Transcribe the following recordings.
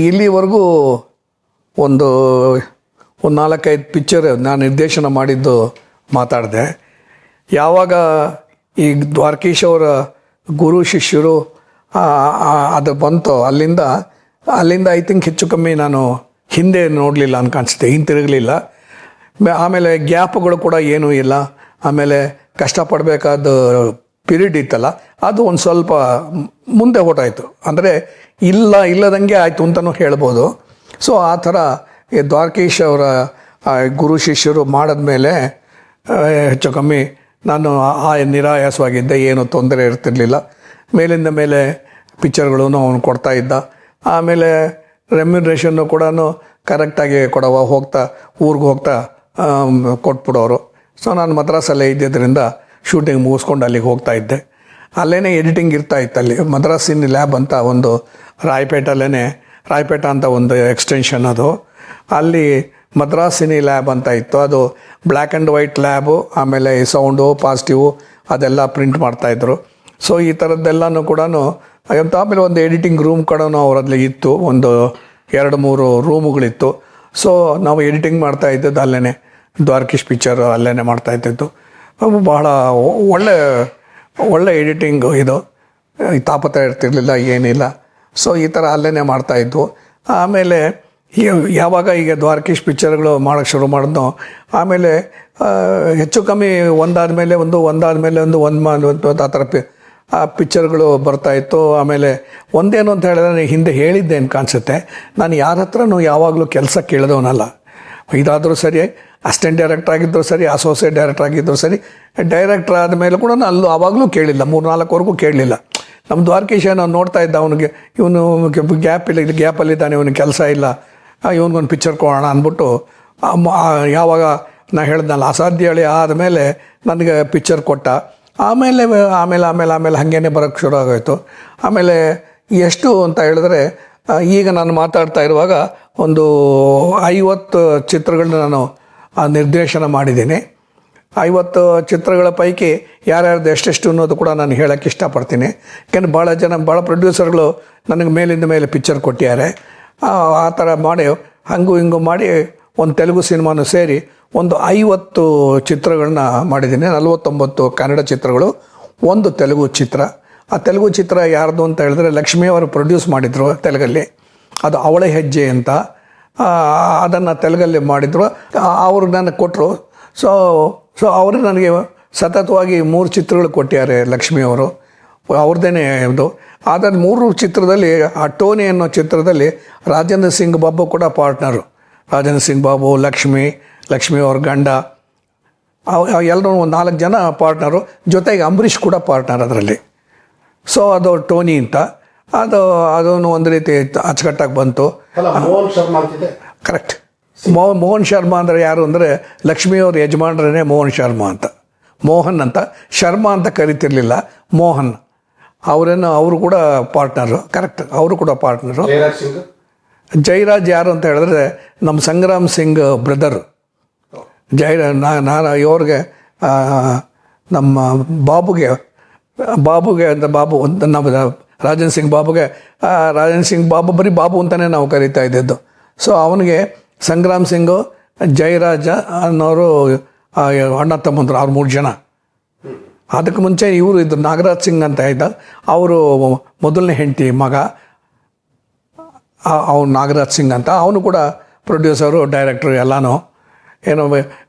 ಇಲ್ಲಿವರೆಗೂ ಒಂದು 4-5 ಪಿಕ್ಚರ್ ನಾನು ನಿರ್ದೇಶನ ಮಾಡಿದ್ದು ಮಾತಾಡಿದೆ. ಯಾವಾಗ ಈ ದ್ವಾರಕೀಶ್ ಅವರ ಗುರು ಶಿಷ್ಯರು ಅದು ಬಂತು, ಅಲ್ಲಿಂದ ಐ ಥಿಂಕ್ ಹೆಚ್ಚು ಕಮ್ಮಿ ನಾನು ಹಿಂದೆ ನೋಡಲಿಲ್ಲ ಅಂತ ಕಾಣಿಸುತ್ತೆ, ಹಿಂತಿರುಗಲಿಲ್ಲ. ಆಮೇಲೆ ಗ್ಯಾಪ್ಗಳು ಕೂಡ ಏನೂ ಇಲ್ಲ. ಆಮೇಲೆ ಕಷ್ಟಪಡಬೇಕಾದ ಪೀರಿಯಡ್ ಇತ್ತಲ್ಲ, ಅದು ಒಂದು ಸ್ವಲ್ಪ ಮುಂದೆ ಹೊರಟಾಯಿತು. ಅಂದರೆ ಇಲ್ಲದಂಗೆ ಆಯಿತು ಅಂತಲೂ ಹೇಳ್ಬೋದು. ಸೊ ಆ ಥರ ಈ ದ್ವಾರಕೀಶ್ ಅವರ ಗುರು ಶಿಷ್ಯರು ಮಾಡಿದ್ಮೇಲೆ ಹೆಚ್ಚು ಕಮ್ಮಿ ನಾನು ನಿರಾಯಾಸವಾಗಿದ್ದೆ, ಏನೂ ತೊಂದರೆ ಇರ್ತಿರ್ಲಿಲ್ಲ. ಮೇಲಿಂದ ಮೇಲೆ ಪಿಕ್ಚರ್ಗಳೂ ಅವನು ಕೊಡ್ತಾಯಿದ್ದ. ಆಮೇಲೆ ರೆಮ್ಯುನರೇಷನ್ನು ಕೂಡ ಕರೆಕ್ಟಾಗಿ ಊರಿಗೆ ಹೋಗ್ತಾ ಕೊಟ್ಬಿಡೋರು. ಸೊ ನಾನು ಮದ್ರಾಸಲ್ಲೇ ಇದ್ದಿದ್ದರಿಂದ ಶೂಟಿಂಗ್ ಮುಗಿಸ್ಕೊಂಡು ಅಲ್ಲಿಗೆ ಹೋಗ್ತಾ ಇದ್ದೆ. ಅಲ್ಲೇ ಎಡಿಟಿಂಗ್ ಇರ್ತಾಯಿತ್ತು. ಅಲ್ಲಿ ಮದ್ರಾಸಿನ ಲ್ಯಾಬ್ ಅಂತ ಒಂದು ರಾಯಪೇಟ ಅಂತ ಒಂದು ಎಕ್ಸ್ಟೆನ್ಷನ್, ಅದು ಅಲ್ಲಿ ಮದ್ರಾಸಿನಿ ಲ್ಯಾಬ್ ಅಂತ ಇತ್ತು. ಅದು ಬ್ಲ್ಯಾಕ್ ಆ್ಯಂಡ್ ವೈಟ್ ಲ್ಯಾಬು. ಆಮೇಲೆ ಸೌಂಡು ಪಾಸಿಟಿವು ಅದೆಲ್ಲ ಪ್ರಿಂಟ್ ಮಾಡ್ತಾಯಿದ್ರು. ಸೊ ಈ ಥರದ್ದೆಲ್ಲನೂ ಕೂಡ ಆಮೇಲೆ ಒಂದು ಎಡಿಟಿಂಗ್ ರೂಮ್ ಕೂಡ ಅವರಲ್ಲಿ ಇತ್ತು, ಒಂದು 2-3 ರೂಮುಗಳಿತ್ತು. ಸೊ ನಾವು ಎಡಿಟಿಂಗ್ ಮಾಡ್ತಾಯಿದ್ದದ್ದು ಅಲ್ಲೇ, ದ್ವಾರಕೀಶ್ ಪಿಕ್ಚರು ಅಲ್ಲೇ ಮಾಡ್ತಾಯಿದ್ದು. ಬಹಳ ಒಳ್ಳೆ ಎಡಿಟಿಂಗು ಇದು, ತಾಪತ್ರ ಇರ್ತಿರ್ಲಿಲ್ಲ, ಏನಿಲ್ಲ. ಸೊ ಈ ಥರ ಅಲ್ಲೇ ಮಾಡ್ತಾಯಿದ್ವು. ಆಮೇಲೆ ಯಾವಾಗ ಈಗ ದ್ವಾರಕೀಶ್ ಪಿಕ್ಚರ್ಗಳು ಮಾಡೋಕ್ಕೆ ಶುರು ಮಾಡಿದ್ನೋ, ಆಮೇಲೆ ಹೆಚ್ಚು ಕಮ್ಮಿ ಒಂದಾದಮೇಲೆ ಒಂದು ಆ ಥರ ಪಿಕ್ಚರ್ಗಳು ಬರ್ತಾಯಿತ್ತು. ಆಮೇಲೆ ಒಂದೇನು ಅಂತ ಹೇಳಿದ್ರೆ, ಹಿಂದೆ ಹೇಳಿದ್ದೆ ಅಂತ ಕಾಣಿಸುತ್ತೆ, ನಾನು ಯಾರ ಹತ್ರನೂ ಯಾವಾಗಲೂ ಕೆಲಸ ಕೇಳಿದವನಲ್ಲ. ಇದಾದರೂ ಸರಿ, ಅಸಿಸ್ಟೆಂಟ್ ಡೈರೆಕ್ಟರ್ ಆಗಿದ್ದರೂ ಸರಿ, ಅಸೋಸಿಯೇಟ್ ಡೈರೆಕ್ಟರ್ ಆಗಿದ್ದರೂ ಸರಿ, ಡೈರೆಕ್ಟರ್ ಆದಮೇಲೆ ಕೂಡ ನಾನು ಆವಾಗಲೂ ಕೇಳಿಲ್ಲ, 3-4ವರೆಗೂ ಕೇಳಲಿಲ್ಲ. ನಮ್ಮ ದ್ವಾರಕೀಶ ನಾವು ನೋಡ್ತಾ ಇದ್ದ, ಅವನಿಗೆ ಇವನು ಗ್ಯಾಪಲ್ಲಿದ್ದಾನೆ, ಇವನಿಗೆ ಕೆಲಸ ಇಲ್ಲ, ಇವನಿಗೊಂದು ಪಿಕ್ಚರ್ ಕೊಡೋಣ ಅಂದ್ಬಿಟ್ಟು ಯಾವಾಗ ನಾ ಹೇಳಿದ್ನಲ್ಲ ಅಸಾಧ್ಯ ಹೇಳಿ ಆದಮೇಲೆ ನನಗೆ ಪಿಕ್ಚರ್ ಕೊಟ್ಟ. ಆಮೇಲೆ ಹಾಗೇನೆ ಬರೋಕ್ಕೆ ಶುರು ಆಗೋಯಿತು. ಆಮೇಲೆ ಎಷ್ಟು ಅಂತ ಹೇಳಿದ್ರೆ, ಈಗ ನಾನು ಮಾತಾಡ್ತಾ ಇರುವಾಗ ಒಂದು 50 ಚಿತ್ರಗಳನ್ನ ನಾನು ನಿರ್ದೇಶನ ಮಾಡಿದ್ದೀನಿ. 50 ಚಿತ್ರಗಳ ಪೈಕಿ ಯಾರ್ಯಾರ್ದು ಎಷ್ಟೆಷ್ಟು ಅನ್ನೋದು ಕೂಡ ನಾನು ಹೇಳೋಕ್ಕೆ ಇಷ್ಟಪಡ್ತೀನಿ. ಯಾಕೆಂದರೆ ಭಾಳ ಪ್ರೊಡ್ಯೂಸರ್ಗಳು ನನಗೆ ಮೇಲಿಂದ ಮೇಲೆ ಪಿಕ್ಚರ್ ಕೊಟ್ಟಿದ್ದಾರೆ. ಆ ಥರ ಮಾಡಿ ಹಂಗೂ ಹಿಂಗೂ ಮಾಡಿ ಒಂದು ತೆಲುಗು ಸಿನಿಮಾನು ಸೇರಿ ಒಂದು 50 ಚಿತ್ರಗಳನ್ನ ಮಾಡಿದ್ದೀನಿ. 49 ಕನ್ನಡ ಚಿತ್ರಗಳು, 1 ತೆಲುಗು ಚಿತ್ರ. ಆ ತೆಲುಗು ಚಿತ್ರ ಯಾರ್ದು ಅಂತ ಹೇಳಿದ್ರೆ, ಲಕ್ಷ್ಮೀ ಅವರು ಪ್ರೊಡ್ಯೂಸ್ ಮಾಡಿದರು ತೆಲುಗಲ್ಲಿ. ಅದು ಅವಳ ಹೆಜ್ಜೆ ಅಂತ, ಅದನ್ನು ತೆಲುಗಲ್ಲಿ ಮಾಡಿದರು. ಅವರು ನನಗೆ ಕೊಟ್ಟರು. ಸೊ ಅವರು ನನಗೆ ಸತತವಾಗಿ 3 ಚಿತ್ರಗಳು ಕೊಟ್ಟಿದ್ದಾರೆ ಲಕ್ಷ್ಮೀ ಅವರು, ಅವ್ರದ್ದೇ ಇದು. ಆದರೆ 3 ಚಿತ್ರದಲ್ಲಿ, ಆ ಟೋನಿ ಅನ್ನೋ ಚಿತ್ರದಲ್ಲಿ ರಾಜೇಂದ್ರ ಸಿಂಗ್ ಬಾಬು ಕೂಡ ಪಾರ್ಟ್ನರು. ರಾಜೇಂದ್ರ ಸಿಂಗ್ ಬಾಬು, ಲಕ್ಷ್ಮಿ ಅವ್ರ ಗಂಡ, ಎಲ್ಲರೂ ಒಂದು 4 ಜನ ಪಾರ್ಟ್ನರು. ಜೊತೆಗೆ ಅಂಬರೀಷ್ ಕೂಡ ಪಾರ್ಟ್ನರ್ ಅದರಲ್ಲಿ. ಸೊ ಅದು ಟೋನಿ ಅಂತ, ಅದನ್ನು ಒಂದು ರೀತಿ ಅಚ್ಚುಕಟ್ಟಾಗಿ ಬಂತು. ಕರೆಕ್ಟ್. ಮೋಹನ್ ಶರ್ಮಾ ಅಂದರೆ ಯಾರು ಅಂದರೆ, ಲಕ್ಷ್ಮಿಯವ್ರ ಯಜಮಾನ್ರೇ ಮೋಹನ್ ಶರ್ಮಾ ಅಂತ. ಮೋಹನ್ ಅಂತ, ಶರ್ಮಾ ಅಂತ ಕರಿತಿರ್ಲಿಲ್ಲ, ಮೋಹನ್. ಅವರು ಕೂಡ ಪಾರ್ಟ್ನರು. ಕರೆಕ್ಟ್, ಅವರು ಕೂಡ ಪಾರ್ಟ್ನರು. ಜೈರಾಜ್ ಯಾರು ಅಂತ ಹೇಳಿದ್ರೆ, ನಮ್ಮ ಸಂಗ್ರಾಮ್ ಸಿಂಗ್ ಬ್ರದರು. ನಾನು ಇವ್ರಿಗೆ, ನಮ್ಮ ಬಾಬುಗೆ ಅಂತ ಬಾಬು ಅಂತ, ನಮ್ಮ ರಾಜೇಂದ್ರ ಸಿಂಗ್ ಬಾಬು ಬರೀ ಬಾಬು ಅಂತಲೇ ನಾವು ಕರಿತಾ ಇದ್ದಿದ್ದು. ಸೊ ಅವನಿಗೆ ಸಂಗ್ರಾಮ್ ಸಿಂಗು, ಜಯರಾಜ ಅನ್ನೋರು ಅಣ್ಣ ತಮ್ಮಂದರು, ಅವ್ರು 3 ಜನ. ಅದಕ್ಕೆ ಮುಂಚೆ ಇವರು ಇದ್ದರು, ನಾಗರಾಜ್ ಸಿಂಗ್ ಅಂತ ಇದ್ದ, ಅವರು ಮೊದಲನೇ ಹೆಂಡತಿ ಮಗ, ಅವನು ನಾಗರಾಜ್ ಸಿಂಗ್ ಅಂತ. ಅವನು ಕೂಡ ಪ್ರೊಡ್ಯೂಸರು, ಡೈರೆಕ್ಟ್ರು ಎಲ್ಲನೂ. ಏನೋ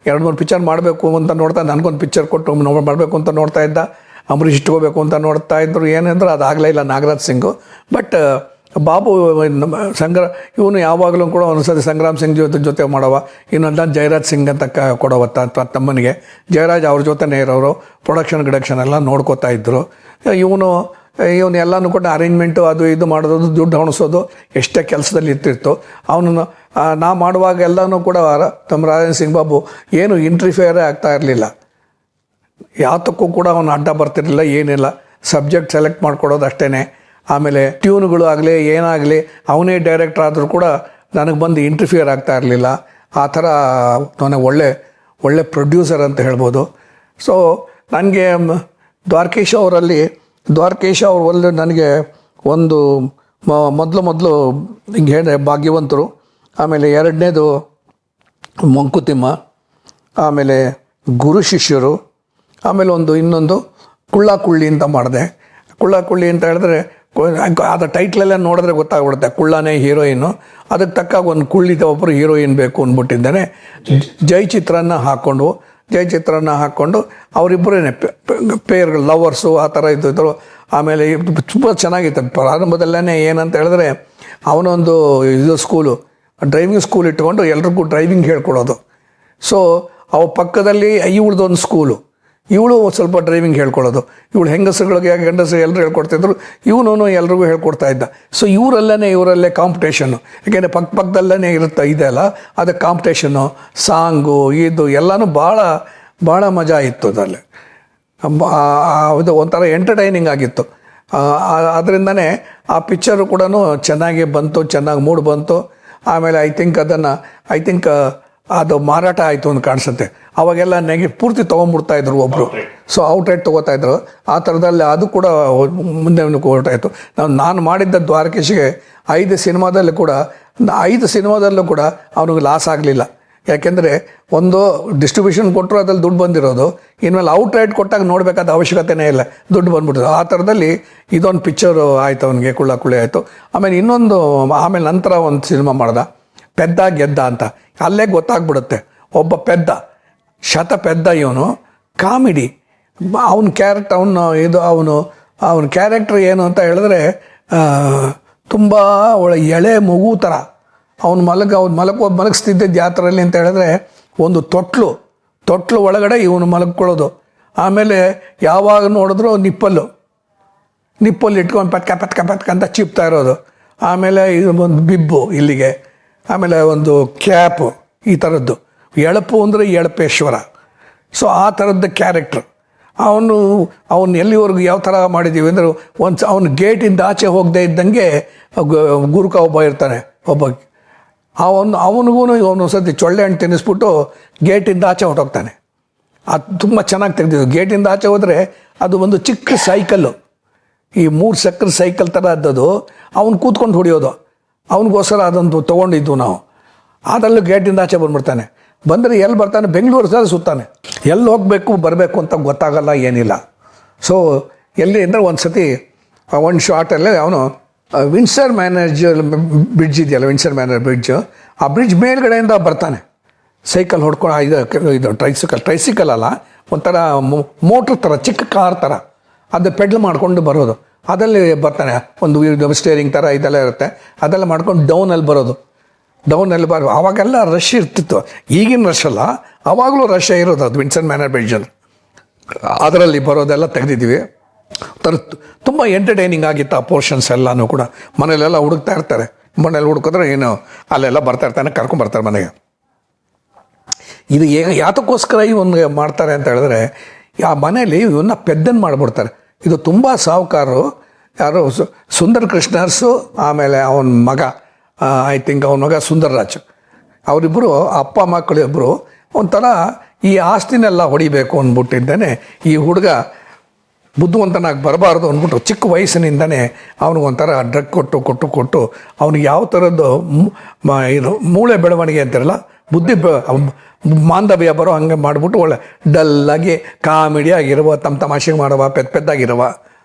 2-3 ಪಿಕ್ಚರ್ ಮಾಡಬೇಕು ಅಂತ ನನಗೊಂದು ಪಿಕ್ಚರ್ ಕೊಟ್ಟು ಮಾಡಬೇಕು ಅಂತ ನೋಡ್ತಾ ಇದ್ದ. ಅಂಬರೀಷ್ ಇಟ್ಕೋಬೇಕು ಅಂತ ನೋಡ್ತಾ ಇದ್ರು. ಏನಂದ್ರೆ ಅದಾಗಲೇ ಇಲ್ಲ ನಾಗರಾಜ್ ಸಿಂಗು. ಬಟ್ ಬಾಬು ಇವನು ಯಾವಾಗಲೂ ಕೂಡ ಒಂದ್ಸತಿ ಸಂಗ್ರಾಮ್ ಸಿಂಗ್ ಜೊತೆ ಮಾಡವ, ಇನ್ನೊಂದು ಜಯರಾಜ್ ಸಿಂಗ್ ಅಂತ ಕೊಡವ ತಮ್ಮನಿಗೆ. ಜಯರಾಜ್ ಅವ್ರ ಜೊತೆನೇ ಇರೋರು, ಪ್ರೊಡಕ್ಷನ್ ಎಲ್ಲ ನೋಡ್ಕೋತಾ ಇದ್ದರು. ಇವನು ಎಲ್ಲನೂ ಕೂಡ ಅರೇಂಜ್ಮೆಂಟು ಅದು ಇದು ಮಾಡೋದು, ದುಡ್ಡು ಹಣಿಸೋದು, ಎಷ್ಟೇ ಕೆಲಸದಲ್ಲಿ ಇರ್ತಿತ್ತು. ಅವನನ್ನು ನಾ ಮಾಡುವಾಗ ಎಲ್ಲನೂ ಕೂಡ ತಮ್ಮ ರಾಜೇಂದ್ರ ಸಿಂಗ್ ಬಾಬು ಏನು ಇಂಟ್ರಿಫಿಯರೇ ಆಗ್ತಾ ಇರಲಿಲ್ಲ. ಯಾತಕ್ಕೂ ಕೂಡ ಅವನು ಅಡ್ಡ ಬರ್ತಿರಲಿಲ್ಲ, ಏನಿಲ್ಲ. ಸಬ್ಜೆಕ್ಟ್ ಸೆಲೆಕ್ಟ್ ಮಾಡ್ಕೊಡೋದು ಅಷ್ಟೇ. ಆಮೇಲೆ ಟ್ಯೂನ್ಗಳು ಆಗಲಿ ಏನಾಗಲಿ ಅವನೇ ಡೈರೆಕ್ಟರ್ ಆದರೂ ಕೂಡ ನನಗೆ ಬಂದು ಇಂಟರ್ಫಿಯರ್ ಆಗ್ತಾ ಇರಲಿಲ್ಲ. ಆ ಥರ ನನಗೆ ಒಳ್ಳೆ ಪ್ರೊಡ್ಯೂಸರ್ ಅಂತ ಹೇಳ್ಬೋದು. ಸೊ ನನಗೆ ದ್ವಾರಕೀಶ್ ಅವರು ನನಗೆ ಮೊದಲು ಹಿಂಗೆ ಹೇಳಿದೆ ಭಾಗ್ಯವಂತರು, ಆಮೇಲೆ ಎರಡನೇದು ಮಂಕುತಿಮ್ಮ, ಆಮೇಲೆ ಗುರು ಶಿಷ್ಯರು, ಆಮೇಲೆ ಇನ್ನೊಂದು ಕುಳ್ಳಿ ಅಂತ ಮಾಡಿದೆ. ಕುಳ್ಳಿ ಅಂತ ಹೇಳಿದ್ರೆ ಅದು ಟೈಟ್ಲೆಲ್ಲ ನೋಡಿದ್ರೆ ಗೊತ್ತಾಗ್ಬಿಡುತ್ತೆ, ಕುಳ್ಳನೇ ಹೀರೋಯಿನ್ನು, ಅದಕ್ಕೆ ತಕ್ಕ ಒಂದು ಕುಳ್ಳಿದ ಒಬ್ಬರು ಹೀರೋಯಿನ್ ಬೇಕು ಅಂದ್ಬಿಟ್ಟಿದ್ದಾನೆ. ಜಯಚಿತ್ರನ ಹಾಕ್ಕೊಂಡು ಅವರಿಬ್ಬರೇ ಪೇರ್ಗಳು, ಲವರ್ಸು ಆ ಥರ ಇದ್ದರು. ಆಮೇಲೆ ತುಂಬ ಚೆನ್ನಾಗಿತ್ತು. ಪ್ರಾರಂಭದಲ್ಲೇ ಏನಂತ ಹೇಳಿದ್ರೆ ಅವನೊಂದು ಸ್ಕೂಲು, ಡ್ರೈವಿಂಗ್ ಸ್ಕೂಲ್ ಇಟ್ಕೊಂಡು ಎಲ್ರಿಗೂ ಡ್ರೈವಿಂಗ್ ಹೇಳ್ಕೊಡೋದು. ಸೊ ಅವ ಪಕ್ಕದಲ್ಲಿ ಇವಳದೊಂದು ಸ್ಕೂಲು, ಇವಳು ಸ್ವಲ್ಪ ಡ್ರೈವಿಂಗ್ ಹೇಳ್ಕೊಳ್ಳೋದು. ಇವಳು ಹೆಂಗಸರುಗಳಿಗೆ ಗಂಡಸರು ಎಲ್ಲರೂ ಹೇಳ್ಕೊಡ್ತಾಯಿದ್ರು, ಇವನು ಎಲ್ರಿಗೂ ಹೇಳ್ಕೊಡ್ತಾ ಇದ್ದ. ಸೊ ಇವರಲ್ಲೇ ಕಾಂಪಿಟೇಷನ್ನು, ಯಾಕೆಂದರೆ ಪಕ್ಕದಲ್ಲೇ ಇದೆಯಲ್ಲ, ಅದಕ್ಕೆ ಕಾಂಪಿಟೇಷನ್ನು, ಸಾಂಗು ಇದು ಎಲ್ಲನೂ ಭಾಳ ಮಜಾ ಇತ್ತು ಅದರಲ್ಲಿ. ಇದು ಒಂಥರ ಎಂಟರ್ಟೈನಿಂಗ್ ಆಗಿತ್ತು. ಅದರಿಂದನೇ ಆ ಪಿಕ್ಚರು ಕೂಡ ಚೆನ್ನಾಗಿ ಬಂತು, ಚೆನ್ನಾಗಿ ಮೂಡ್ ಬಂತು. ಆಮೇಲೆ ಐ ಥಿಂಕ್ ಅದು ಮಾರಾಟ ಆಯಿತು ಅಂತ ಕಾಣಿಸುತ್ತೆ. ಅವಾಗೆಲ್ಲ ಪೂರ್ತಿ ತೊಗೊಂಡ್ಬಿಡ್ತಾಯಿದ್ರು ಒಬ್ಬರು, ಸೊ ಔಟ್ರೇಟ್ ತೊಗೋತಾಯಿದ್ರು. ಆ ಥರದಲ್ಲಿ ಅದು ಕೂಡ ಮುಂದೆ ಹೊರಟಾಯಿತು. ನಾನು ಮಾಡಿದ್ದ ದ್ವಾರಕೀಶ್ಗೆ 5 ಸಿನಿಮಾದಲ್ಲೂ ಕೂಡ ಅವನಿಗೆ ಲಾಸ್ ಆಗಲಿಲ್ಲ. ಯಾಕೆಂದರೆ ಒಂದು ಡಿಸ್ಟ್ರಿಬ್ಯೂಷನ್ ಕೊಟ್ಟರು ಅದ್ರಲ್ಲಿ ದುಡ್ಡು ಬಂದಿರೋದು, ಇನ್ಮೇಲೆ ಔಟ್ರೇಟ್ ಕೊಟ್ಟಾಗ ನೋಡಬೇಕಾದ ಅವಶ್ಯಕತೆಯೇ ಇಲ್ಲ, ದುಡ್ಡು ಬಂದ್ಬಿಟ್ಟರು. ಆ ಥರದಲ್ಲಿ ಇದೊಂದು ಪಿಕ್ಚರು ಆಯಿತು ಅವನಿಗೆ, ಕುಳ್ಳಿ ಆಯಿತು. ಆಮೇಲೆ ನಂತರ ಒಂದು ಸಿನಿಮಾ ಮಾಡ್ದ, ಪೆದ್ದ ಗೆದ್ದ ಅಂತ. ಅಲ್ಲೇ ಗೊತ್ತಾಗ್ಬಿಡುತ್ತೆ, ಒಬ್ಬ ಪೆದ್ದ ಇವನು ಕಾಮಿಡಿ. ಅವನ ಕ್ಯಾರೆಕ್ಟರ್ ಏನು ಅಂತ ಹೇಳಿದ್ರೆ ತುಂಬ ಎಳೆ ಮಗು ಥರ. ಅವ್ನು ಮಲಗಿಸ್ತಿದ್ದದ್ದು ಯಾವ ಥರಲ್ಲಿ ಅಂತ ಹೇಳಿದ್ರೆ, ಒಂದು ತೊಟ್ಲು ಒಳಗಡೆ ಇವನು ಮಲಗ್ಕೊಳ್ಳೋದು. ಆಮೇಲೆ ಯಾವಾಗ ನೋಡಿದ್ರು ನಿಪ್ಪಲ್ಲು ಇಟ್ಕೊಂಡು ಪಟ್ಕ ಅಂತ ಚಿಪ್ತಾ ಇರೋದು. ಆಮೇಲೆ ಒಂದು ಬಿಬ್ಬು ಇಲ್ಲಿಗೆ, ಆಮೇಲೆ ಒಂದು ಕ್ಯಾಪು, ಈ ಥರದ್ದು. ಎಳಪು ಅಂದರೆ ಎಳಪೇಶ್ವರ. ಸೊ ಆ ಥರದ್ದು ಕ್ಯಾರೆಕ್ಟ್ರ್. ಅವನು ಎಲ್ಲಿವರೆಗೂ ಯಾವ ಥರ ಮಾಡಿದ್ದೀವಿ ಅಂದರೆ, ಅವನು ಗೇಟಿಂದ ಆಚೆ ಹೋಗದೆ ಇದ್ದಂಗೆ ಗುರುಕ ಒಬ್ಬ ಇರ್ತಾನೆ, ಅವನಿಗೂ ಇವನು ಸತಿ ಚೊಳ್ಳೆ ಹಣ್ಣು ತಿನ್ನಿಸ್ಬಿಟ್ಟು ಗೇಟಿಂದ ಆಚೆ ಹೊರಟೋಗ್ತಾನೆ. ಅದು ತುಂಬ ಚೆನ್ನಾಗಿ ತೆಗೆದಿದ್ದು. ಗೇಟಿಂದ ಆಚೆ ಹೋದರೆ ಅದು ಒಂದು ಚಿಕ್ಕ ಸೈಕಲ್ಲು, ಈ 3 ಚಕ್ರ ಸೈಕಲ್ ಥರ ಅದ್ದದು. ಅವನು ಕೂತ್ಕೊಂಡು ಹೊಡೆಯೋದು, ಅವನಿಗೋಸ್ಕರ ಅದೊಂದು ತೊಗೊಂಡಿದ್ದು ನಾವು. ಅದರಲ್ಲೂ ಗೇಟಿಂದ ಆಚೆ ಬಂದ್ಬಿಡ್ತಾನೆ. ಬಂದರೆ ಎಲ್ಲಿ ಬರ್ತಾನೆ, ಬೆಂಗಳೂರು ಸಹ ಸುತ್ತಾನೆ. ಎಲ್ಲಿ ಬರಬೇಕು ಅಂತ ಗೊತ್ತಾಗಲ್ಲ, ಏನಿಲ್ಲ. ಸೊ ಎಲ್ಲಿ ಅಂದರೆ ಒಂದು ಶಾರ್ಟಲ್ಲೇ ಅವನು ವಿನ್ಸರ್ ಮ್ಯಾನೇಜರ್ ಬ್ರಿಡ್ಜ್ ಇದೆಯಲ್ಲ, ವಿನ್ಸರ್ ಮ್ಯಾನರ್ ಬ್ರಿಡ್ಜು, ಆ ಬ್ರಿಡ್ಜ್ ಮೇಲ್ಗಡೆಯಿಂದ ಬರ್ತಾನೆ ಸೈಕಲ್ ಹೊಡ್ಕೊಂಡು. ಇದು ಟ್ರೈಸಿಕಲ್ ಅಲ್ಲ, ಒಂಥರ ಮೋಟ್ರ್ ಥರ, ಚಿಕ್ಕ ಕಾರ್ ಥರ, ಅದು ಪೆಡ್ಲ್ ಮಾಡ್ಕೊಂಡು ಬರೋದು. ಅದರಲ್ಲಿ ಬರ್ತಾನೆ. ಒಂದು ಸ್ಟೇರಿಂಗ್ ಥರ ಇದೆಲ್ಲ ಇರುತ್ತೆ, ಅದೆಲ್ಲ ಮಾಡ್ಕೊಂಡು ಡೌನಲ್ಲಿ ಬರೋದು. ಆವಾಗೆಲ್ಲ ರಶ್ ಇರ್ತಿತ್ತು, ಈಗಿನ ರಶ್ ಅಲ್ಲ, ಆವಾಗಲೂ ರಶ್ ಇರೋದು. ಅದು ವಿನ್ಸರ್ ಮ್ಯಾನರ್ ಬ್ರಿಡ್ಜಲ್ಲಿ ಅದರಲ್ಲಿ ಬರೋದೆಲ್ಲ ತೆಗೆದಿದ್ದೀವಿ. ತುಂಬ ಎಂಟರ್ಟೈನಿಂಗ್ ಆಗಿತ್ತು ಆ ಪೋರ್ಷನ್ಸ್ ಎಲ್ಲನೂ ಕೂಡ. ಮನೇಲೆಲ್ಲ ಹುಡುಕ್ತಾ ಇರ್ತಾರೆ, ಮನೇಲಿ ಹುಡುಕಿದ್ರೆ ಅಲ್ಲೆಲ್ಲ ಬರ್ತಾ ಇರ್ತಾನೆ, ಕರ್ಕೊಂಬರ್ತಾರೆ ಮನೆಗೆ. ಇದು ಯಾತಕ್ಕೋಸ್ಕರ ಇವನ್ಗೆ ಮಾಡ್ತಾರೆ ಅಂತ ಹೇಳಿದ್ರೆ, ಆ ಮನೇಲಿ ಇವನ್ನ ಪೆದ್ದನ್ನು ಮಾಡಿಬಿಡ್ತಾರೆ. ಇದು ತುಂಬ ಸಾಹುಕಾರರು, ಯಾರು ಸುಂದರ್ ಕೃಷ್ಣರ್ಸು, ಆಮೇಲೆ ಅವನ ಮಗ ಐ ಥಿಂಕ್ ಅವನ ಮಗ ಸುಂದರ್ರಾಜ್, ಅವರಿಬ್ಬರು ಅಪ್ಪ ಮಕ್ಕಳಿಬ್ಬರು ಒಂಥರ ಈ ಆಸ್ತಿನೆಲ್ಲ ಹೊಡಿಬೇಕು ಅಂದ್ಬಿಟ್ಟಿದ್ದಾನೆ. ಈ ಹುಡುಗ ಬುದ್ಧಿವಂತನಾಗಿ ಬರಬಾರ್ದು ಅಂದ್ಬಿಟ್ಟು ಚಿಕ್ಕ ವಯಸ್ಸಿನಿಂದನೇ ಅವನಿಗೊಂಥರ ಡ್ರಗ್ ಕೊಟ್ಟು ಅವನಿಗೆ ಯಾವ ಥರದ್ದು ಇದು ಮೂಳೆ ಬೆಳವಣಿಗೆ ಅಂತಿರಲ್ಲ, ಮಾಂದವ್ಯ ಬರೋ ಹಂಗೆ ಮಾಡಿಬಿಟ್ಟು ಒಳ್ಳೆ ಡಲ್ಲಾಗಿ ಕಾಮಿಡಿಯಾಗಿರುವ, ತಮಾಷೆಗೆ ಮಾಡುವ, ಪೆದ್ದಾಗಿರುವ.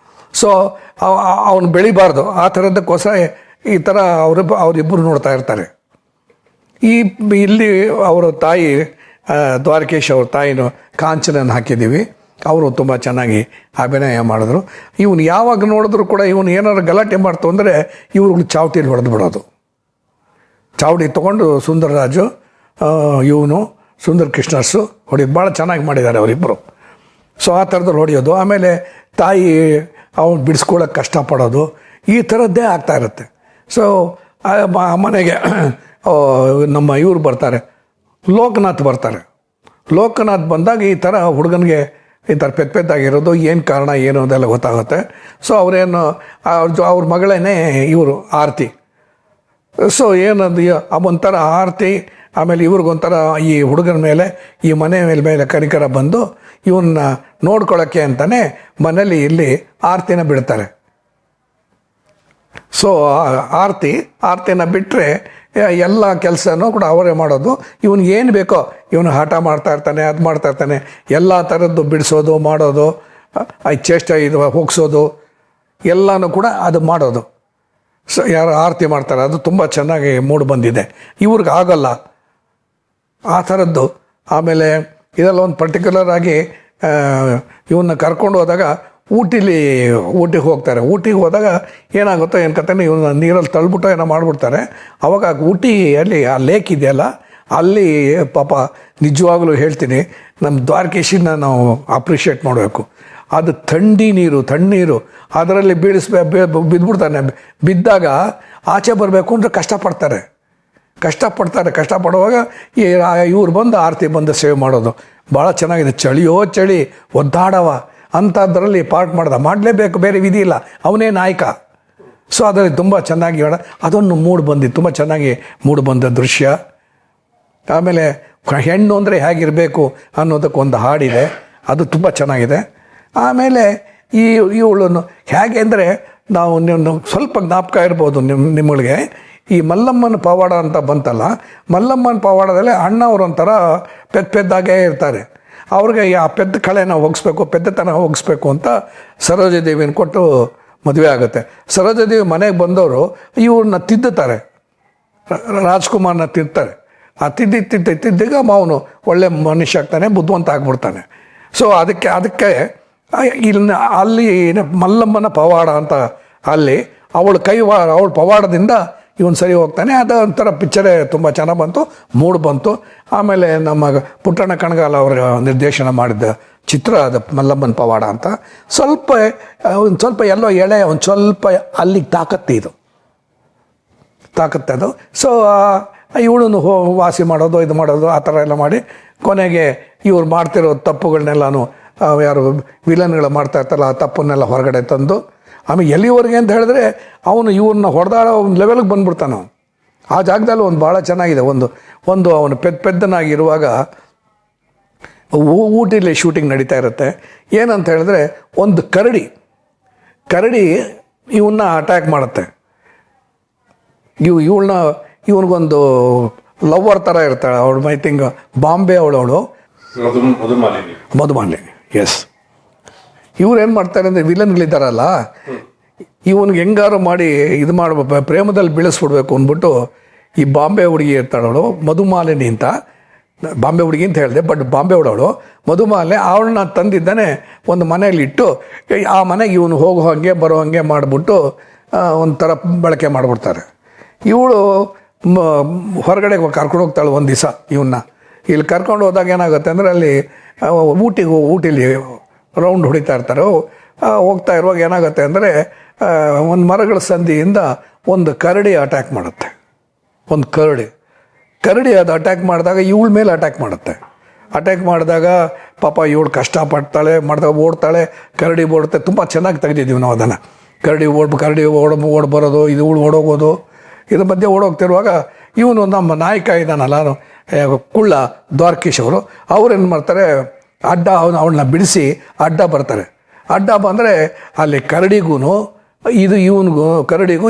ಸೊ ಅವನು ಬೆಳಿಬಾರ್ದು, ಆ ಥರದಕ್ಕೋಸ್ಕರ ಈ ಥರ ಅವರಿಬ್ಬರು ನೋಡ್ತಾ ಇರ್ತಾರೆ. ಇಲ್ಲಿ ಅವರ ತಾಯಿ ದ್ವಾರಕೀಶ್ ಅವ್ರ ತಾಯಿನೂ ಕಾಂಚನನ್ನು ಹಾಕಿದ್ದೀವಿ. ಅವರು ತುಂಬ ಚೆನ್ನಾಗಿ ಅಭಿನಯ ಮಾಡಿದ್ರು. ಇವನು ಯಾವಾಗ ನೋಡಿದ್ರು ಕೂಡ ಇವನು ಏನಾದ್ರು ಗಲಾಟೆ ಮಾಡ್ತು ಅಂದರೆ ಇವ್ರುಗಳು ಚಾವಟಿಲಿ ಹೊಡೆದು ಬಿಡೋದು. ಚಾವಟಿ ತೊಗೊಂಡು ಸುಂದರರಾಜು, ಇವನು ಸುಂದರ್ ಕೃಷ್ಣರ್ಸು ಹೊಡೆಯೋದು ಭಾಳ ಚೆನ್ನಾಗಿ ಮಾಡಿದ್ದಾರೆ ಅವರಿಬ್ಬರು. ಸೊ ಆ ಥರದಲ್ಲಿ ಹೊಡೆಯೋದು, ಆಮೇಲೆ ತಾಯಿ ಅವನು ಬಿಡಿಸ್ಕೊಳ್ಳೋಕೆ ಕಷ್ಟಪಡೋದು, ಈ ಥರದ್ದೇ ಆಗ್ತಾ ಇರುತ್ತೆ. ಸೊ ಮನೆಗೆ ನಮ್ಮ ಇವರು ಬರ್ತಾರೆ, ಲೋಕನಾಥ್ ಬಂದಾಗ ಈ ಥರ ಹುಡುಗನಿಗೆ ಈ ಥರ ಪೆದ್ದಾಗಿರೋದು ಏನು ಕಾರಣ ಏನು ಅದೆಲ್ಲ ಗೊತ್ತಾಗುತ್ತೆ. ಸೊ ಅವ್ರ ಮಗಳೇನೆ ಇವರು ಆರತಿ. ಸೊ ಏನದು ಒಂಥರ ಆರತಿ, ಆಮೇಲೆ ಇವ್ರಿಗೊಂಥರ ಈ ಹುಡುಗನ ಮೇಲೆ, ಈ ಮನೆ ಮೇಲೆ ಕನಿಕರ ಬಂದು ಇವನ್ನ ನೋಡ್ಕೊಳ್ಳೋಕ್ಕೆ ಅಂತಲೇ ಮನೇಲಿ ಇಲ್ಲಿ ಆರತಿನ ಬಿಡ್ತಾರೆ. ಸೊ ಆರತಿನ ಬಿಟ್ಟರೆ ಎಲ್ಲ ಕೆಲಸನೂ ಕೂಡ ಅವರೇ ಮಾಡೋದು. ಇವನಿಗೆ ಏನು ಬೇಕೋ ಇವನು ಹಠ ಮಾಡ್ತಾ ಇರ್ತಾನೆ, ಅದು ಮಾಡ್ತಾ ಇರ್ತಾನೆ, ಎಲ್ಲ ಥರದ್ದು ಬಿಡಿಸೋದು ಮಾಡೋದು, ಚೇಷ್ಟೆ ಇದು ಹೋಗಿಸೋದು ಎಲ್ಲನೂ ಕೂಡ ಅದು ಮಾಡೋದು. ಯಾರು ಆರತಿ ಮಾಡ್ತಾರೆ ಅದು ತುಂಬ ಚೆನ್ನಾಗಿ ಮೂಡಿ ಬಂದಿದೆ. ಇವ್ರಿಗೆ ಆಗಲ್ಲ ಆ ಥರದ್ದು. ಆಮೇಲೆ ಇದೆಲ್ಲ ಒಂದು ಪರ್ಟಿಕ್ಯುಲರ್ ಆಗಿ ಇವನ್ನ ಕರ್ಕೊಂಡು ಹೋದಾಗ ಊಟಿಗೆ ಹೋಗ್ತಾರೆ. ಊಟಿಗೆ ಹೋದಾಗ ಏನಾಗುತ್ತೋ ಏನು ಕತೆ, ಇವನ್ನ ನೀರಲ್ಲಿ ತಳ್ಬಿಟ್ಟು ಏನೋ ಮಾಡಿಬಿಡ್ತಾರೆ. ಅವಾಗ ಊಟಿಯಲ್ಲಿ ಆ ಲೇಕ್ ಇದೆಯಲ್ಲ, ಅಲ್ಲಿ ಪಾಪ ನಿಜವಾಗ್ಲೂ ಹೇಳ್ತೀನಿ, ನಮ್ಮ ದ್ವಾರಕೀಶಿನ ನಾವು ಅಪ್ರಿಷಿಯೇಟ್ ಮಾಡಬೇಕು. ಅದು ತಣ್ಣೀರು ಅದರಲ್ಲಿ ಬಿದ್ದುಬಿಡ್ತಾನೆ. ಬಿದ್ದಾಗ ಆಚೆ ಬರಬೇಕು ಅಂದರೆ ಕಷ್ಟಪಡುವಾಗ ಇವ್ರು ಬಂದು ಆರತಿ ಬಂದು ಸೇವ್ ಮಾಡೋದು ಭಾಳ ಚೆನ್ನಾಗಿದೆ. ಚಳಿ ಒದ್ದಾಡವ ಅಂಥದ್ರಲ್ಲಿ ಪಾರ್ಟ್ ಮಾಡಲೇಬೇಕು, ಬೇರೆ ವಿಧಿ ಇಲ್ಲ, ಅವನೇ ನಾಯಕ. ಸೊ ಅದರಲ್ಲಿ ತುಂಬ ಚೆನ್ನಾಗಿ ಅದೊಂದು ತುಂಬ ಚೆನ್ನಾಗಿ ಮೂಡು ಬಂದ ದೃಶ್ಯ. ಆಮೇಲೆ ಹೆಣ್ಣು ಅಂದರೆ ಹೇಗಿರಬೇಕು ಅನ್ನೋದಕ್ಕೊಂದು ಹಾಡಿದೆ, ಅದು ತುಂಬ ಚೆನ್ನಾಗಿದೆ. ಆಮೇಲೆ ಇವಳನ್ನು ಹೇಗೆ ಅಂದರೆ ನಾವು ಸ್ವಲ್ಪ ಜ್ಞಾಪಕ ಇರ್ಬೋದು ನಿಮಗೆ, ಈ ಮಲ್ಲಮ್ಮನ ಪವಾಡ ಅಂತ ಬಂತಲ್ಲ, ಮಲ್ಲಮ್ಮನ ಪವಾಡದಲ್ಲಿ ಅಣ್ಣವ್ರೊಂಥರ ಪೆದ್ದಾಗೇ ಇರ್ತಾರೆ. ಅವ್ರಿಗೆ ಆ ಪೆದ್ದ ಕಳೆನ ಪೆದ್ದತನ ಹೋಗಿಸ್ಬೇಕು ಅಂತ ಸರೋಜಾದೇವಿನ ಕೊಟ್ಟು ಮದುವೆ ಆಗುತ್ತೆ. ಸರೋಜಾದೇವಿ ಮನೆಗೆ ಬಂದವರು ಇವ್ರನ್ನ ತಿದ್ದುತ್ತಾರೆ, ರಾಜ್ಕುಮಾರ್ನ ತಿದ್ತಾರೆ. ಆ ತಿದ್ದಿಗ ಅವನು ಒಳ್ಳೆ ಮನುಷ್ಯ ಆಗ್ತಾನೆ, ಬುದ್ಧಿವಂತ ಆಗ್ಬಿಡ್ತಾನೆ. ಸೊ ಅದಕ್ಕೆ ಅಲ್ಲಿ ಮಲ್ಲಮ್ಮನ ಪವಾಡ ಅಂತ, ಅಲ್ಲಿ ಅವಳ ಪವಾಡದಿಂದ ಇವನು ಸರಿ ಹೋಗ್ತಾನೆ. ಅದೊಂಥರ ಪಿಕ್ಚರೇ ತುಂಬ ಚೆನ್ನಾಗಿ ಬಂತು, ಬಂತು. ಆಮೇಲೆ ನಮ್ಮ ಪುಟ್ಟಣ್ಣ ಕಣಗಾಲ್ ಅವರ ನಿರ್ದೇಶನ ಮಾಡಿದ ಚಿತ್ರ ಅದು ಮಲ್ಲಮ್ಮನ ಪವಾಡ ಅಂತ. ಸ್ವಲ್ಪ ಎಲ್ಲೋ ಎಳೆ ಒಂದು ಸ್ವಲ್ಪ ಅಲ್ಲಿಗೆ ತಾಕತ್ತೆ ಅದು. ಸೊ ಇವಳನ್ನು ವಾಸಿ ಮಾಡೋದು ಇದು ಮಾಡೋದು ಆ ಥರ ಎಲ್ಲ ಮಾಡಿ ಕೊನೆಗೆ ಇವ್ರು ಮಾಡ್ತಿರೋ ತಪ್ಪುಗಳನ್ನೆಲ್ಲನೂ ಯಾರು ವಿಲನ್ಗಳು ಮಾಡ್ತಾ ಇರ್ತಾರಲ್ಲ ಆ ತಪ್ಪನ್ನೆಲ್ಲ ಹೊರಗಡೆ ತಂದು, ಆಮೇಲೆ ಎಲ್ಲಿವರೆಗೆ ಅಂತ ಹೇಳಿದ್ರೆ ಅವನು ಇವ್ರನ್ನ ಹೊಡೆದಾಡೋ ಒಂದು ಲೆವೆಲ್ಗೆ ಬಂದ್ಬಿಡ್ತಾನೆ ಅವನು. ಆ ಜಾಗದಲ್ಲಿ ಒಂದು ಭಾಳ ಚೆನ್ನಾಗಿದೆ. ಒಂದು ಅವನು ಪೆದ್ದನಾಗಿರುವಾಗ ಊಟಿಲಿ ಶೂಟಿಂಗ್ ನಡೀತಾ ಇರುತ್ತೆ. ಏನಂತ ಹೇಳಿದ್ರೆ ಒಂದು ಕರಡಿ ಇವನ್ನ ಅಟ್ಯಾಕ್ ಮಾಡುತ್ತೆ. ಇವನಿಗೊಂದು ಲವ್ವರ್ ಥರ ಇರ್ತಾಳೆ ಅವಳು. ಐ ಥಿಂಕ್ ಬಾಂಬೆ ಅವಳು ಮಧುಮಾಲಿನಿ. ಎಸ್. ಇವ್ರು ಏನು ಮಾಡ್ತಾರೆ ಅಂದರೆ ವಿಲನ್ಗಳಿದ್ದಾರಲ್ಲ, ಇವನಿಗೆ ಹೆಂಗಾರು ಮಾಡಿ ಇದು ಮಾಡಬೇಕು, ಪ್ರೇಮದಲ್ಲಿ ಬೀಳಿಸ್ಬಿಡ್ಬೇಕು ಅಂದ್ಬಿಟ್ಟು ಈ ಬಾಂಬೆ ಹುಡುಗಿ ಇರ್ತಾಳವಳು ಮಧುಮಾಲಿನಿ ಅಂತ. ಬಾಂಬೆ ಹುಡುಗಿ ಅಂತ ಹೇಳಿದೆ, ಬಟ್ ಬಾಂಬೆ ಹುಡುಗವಳು ಮಧುಮಾಲಿನಿ. ಅವಳನ್ನ ತಂದಿದ್ದಾನೆ ಒಂದು ಮನೆಯಲ್ಲಿ ಇಟ್ಟು, ಆ ಮನೆಗೆ ಇವನು ಹೋಗೋ ಹಾಗೆ ಬರೋ ಹಾಗೆ ಮಾಡಿಬಿಟ್ಟು ಒಂಥರ ಬಳಕೆ ಮಾಡಿಬಿಡ್ತಾರೆ. ಇವಳು ಹೊರಗಡೆ ಕರ್ಕೊಂಡು ಹೋಗ್ತಾಳೆ ಒಂದು ದಿವಸ ಇವನ್ನ. ಇಲ್ಲಿ ಕರ್ಕೊಂಡು ಹೋದಾಗ ಏನಾಗುತ್ತೆ ಅಂದರೆ ಅಲ್ಲಿ ಊಟಿಲಿ ರೌಂಡ್ ಹೊಡಿತಾ ಇರ್ತಾರೆ. ಹೋಗ್ತಾ ಇರುವಾಗ ಏನಾಗುತ್ತೆ ಅಂದರೆ ಒಂದು ಮರಗಳ ಸಂದಿಯಿಂದ ಒಂದು ಕರಡಿ ಅಟ್ಯಾಕ್ ಮಾಡುತ್ತೆ. ಒಂದು ಕರಡಿ ಅದು ಅಟ್ಯಾಕ್ ಮಾಡಿದಾಗ ಇವಳ ಮೇಲೆ ಅಟ್ಯಾಕ್ ಮಾಡಿದಾಗ ಪಾಪ ಇವಳು ಕಷ್ಟಪಡ್ತಾಳೆ, ಓಡ್ತಾಳೆ, ಕರಡಿ ಓಡುತ್ತೆ. ತುಂಬ ಚೆನ್ನಾಗಿ ತೆಗೆದಿದ್ದೀವಿ ನಾವು ಅದನ್ನು. ಕರಡಿ ಓಡ್ ಬರೋದು, ಇದು ಓಡೋಗೋದು, ಇದ್ರ ಮಧ್ಯೆ ಓಡೋಗ್ತಿರುವಾಗ ಇವನು ನಮ್ಮ ನಾಯಕ ಇದ್ದಾನಲ್ಲ ಕುಳ್ಳ ದ್ವಾರಕೀಶ್ ಅವ್ರೇನು ಮಾಡ್ತಾರೆ, ಅವಳನ್ನ ಬಿಡಿಸಿ ಅಡ್ಡ ಬರ್ತಾರೆ. ಅಡ್ಡ ಬಂದರೆ ಅಲ್ಲಿ ಕರಡಿಗೂ